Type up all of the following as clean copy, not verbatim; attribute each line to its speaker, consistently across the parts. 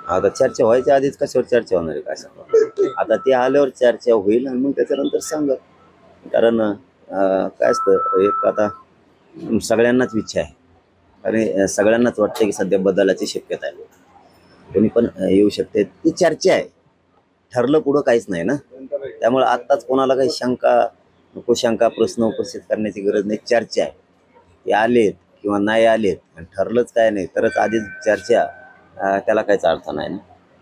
Speaker 1: आता चर्चा व्हायच्या आधीच कशावर चर्चा होणार आहे काय सांगा. आता ते आल्यावर चर्चा होईल आणि मग त्याच्यानंतर सांगा. कारण काय असतं एक आता सगळ्यांनाच इच्छा आहे आणि सगळ्यांनाच वाटतं की सध्या बदलाची शक्यता आहे. कोणी पण येऊ शकते, ती चर्चा आहे. ठरलं पुढं काहीच नाही ना. त्यामुळे आत्ताच कोणाला काही नको शंका प्रश्न उपस्थित करण्याची गरज नाही. चर्चा आहे, ते आलेत किंवा नाही आलेत आणि ठरलंच काय नाही तरच आधीच चर्चा, त्याला काहीच अर्थ नाही ना.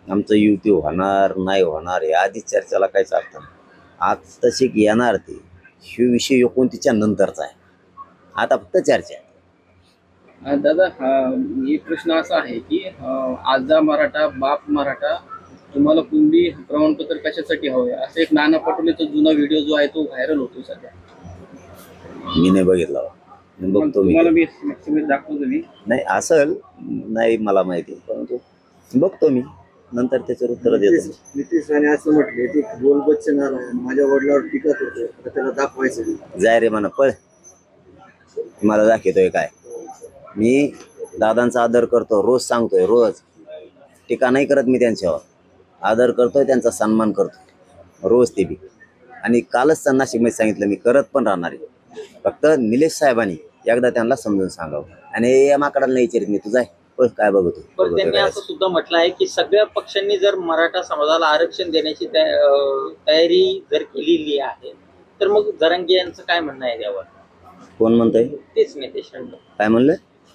Speaker 1: आमचं युती होणार नाही होणार या आधीच चर्चेला काहीच अर्थ नाही. आज तशी येणार ते ही विषय 29 नंतरचा आहे. आता फक्त चर्चा आहे.
Speaker 2: दादा, एक प्रश्न असा आहे की आजा मराठा बाप मराठा तुम्हाला कुणबी प्रमाणपत्र कशासाठी हवं आहे, असं एक नाना पटोलेचा जुना व्हिडिओ जो आहे तो व्हायरल होतो सध्या.
Speaker 1: मी नाही बघितला, बघतो मी.
Speaker 2: तुम्हाला मी दाखवतो मी.
Speaker 1: नाही असेल, नाही मला माहिती, परंतु बघतो मी, नंतर त्याच्यावर उत्तर देतो.
Speaker 3: नितीश राणे असं म्हटले की बोल बच्चन आला माझ्या वडिलांवर टीका करतोय, त्याला दाखवायचं.
Speaker 1: जाय रे म्हणा पळ, मला दाखवतोय काय. मी दादांचा आदर करतो, रोज सांगतोय, रोज टीका नाही करत मी त्यांच्यावर, आदर करतोय, त्यांचा सन्मान करतो रोज ते बी. आणि कालच नाशिकमध्ये सांगितलं मी करत पण राहणार आहे. फक्त निलेश साहेबांनी एकदा त्यांना समजून सांगावं. आणि या माकडाला नाही विचारित मी, तुझा काय बघतो.
Speaker 4: पण त्यांनी असं सुद्धा म्हटलं आहे की सगळ्या पक्षांनी जर मराठा समाजाला आरक्षण देण्याची तयारी जर केलेली आहे तर मग जरांगे यांचं काय म्हणणं आहे यावर?
Speaker 1: कोण म्हणतंय?
Speaker 4: तेच नितेश राणे
Speaker 1: काय म्हणलं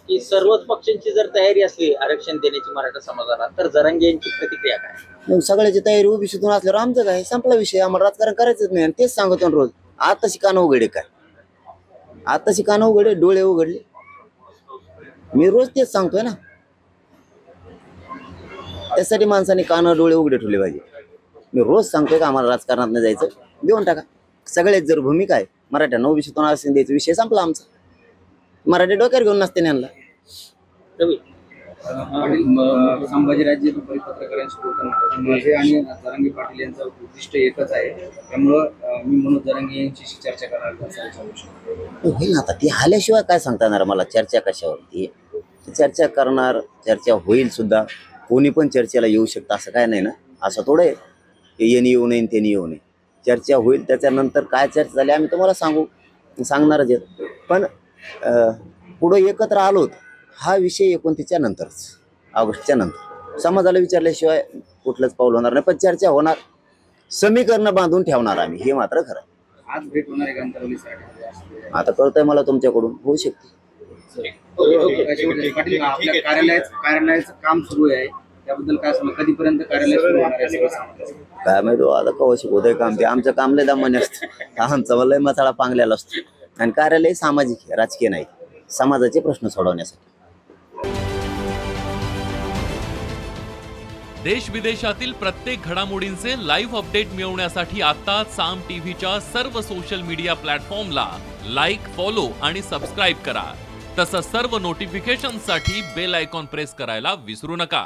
Speaker 4: की सर्वच पक्षांची जर तयारी असली आरक्षण देण्याची मराठा समाजाला तर जरांगे यांची प्रतिक्रिया काय?
Speaker 1: मग सगळ्याची तयारी ओबीसीतून असल्यावर आमचं काय संपला विषय. आम्हाला राजकारण करायचंच नाही. आणि तेच सांगतो रोज. आता शिकाणं उघडे काय, आता शिकाणं उघडे, डोळे उघडले. मी रोज तेच सांगतोय ना. त्यासाठी माणसाने कानं डोळे उघडे ठेवले पाहिजे. मी रोज सांगतोय का आम्हाला राजकारणात नाही जायचं, देऊन टाका. सगळ्याच जर भूमिका आहे मराठ्यांना ओबीसीतून आरक्षण द्यायचा, विषय संपला आमचा. मराठी डोक्यावर घेऊन नसते यांना.
Speaker 2: संभाजीराजे परिपत्रकारांशी बोलताना माझे आणि जरांगे पाटील यांचं उद्दिष्ट एकच आहे, त्यामुळं मी मनोज जरांगे यांच्याशी चर्चा करणार.
Speaker 1: होईल आता ती आल्याशिवाय काय सांगता येणार मला चर्चा कशावरती. चर्चा करणार, चर्चा होईल सुद्धा. कोणी पण चर्चेला येऊ शकतं असं काय नाही ना. असं थोडं आहे की येणे येऊ नये त्यांनी येऊ नये. चर्चा होईल, त्याच्यानंतर काय चर्चा झाली आम्ही तुम्हाला सांगणारच आहेत. पण पुढं एकत्र आलोत हा विषय 29 नंतरच, ऑगस्टच्या नंतर. समाजाला विचारल्याशिवाय कुठलंच पाऊल होणार नाही. पण चर्चा होणार, समीकरणं बांधून ठेवणार आम्ही, हे मात्र खरं.
Speaker 2: आज भेट होणार आहे अंतरवलीसाठी?
Speaker 1: आता कळतंय मला तुमच्याकडून, होऊ शकते.
Speaker 2: पाटील, आपल्या कार्यालयाचं काम सुरू आहे, त्याबद्दल काय सांगा? कधीपर्यंत कार्यालय सुरू होणार आहे?
Speaker 1: काय माहिती आता कवा शिकवतंय काम ते. आमचं काम लय दमाने असतं, आमचा लय मसाळा पांगलेला असतो. आणि कार्यालय सामाजिक आहे, राजकीय नाही. समाजाचे प्रश्न सोडवण्यासाठी.
Speaker 5: देश विदेशातील प्रत्येक घडामोडींचे लाईव्ह अपडेट मिळवण्यासाठी आता साम टीव्हीच्या सर्व सोशल मीडिया प्लॅटफॉर्मला लाईक, फॉलो आणि सबस्क्राईब करा. तसंच सर्व नोटिफिकेशनसाठी बेल आयकॉन प्रेस करायला विसरू नका.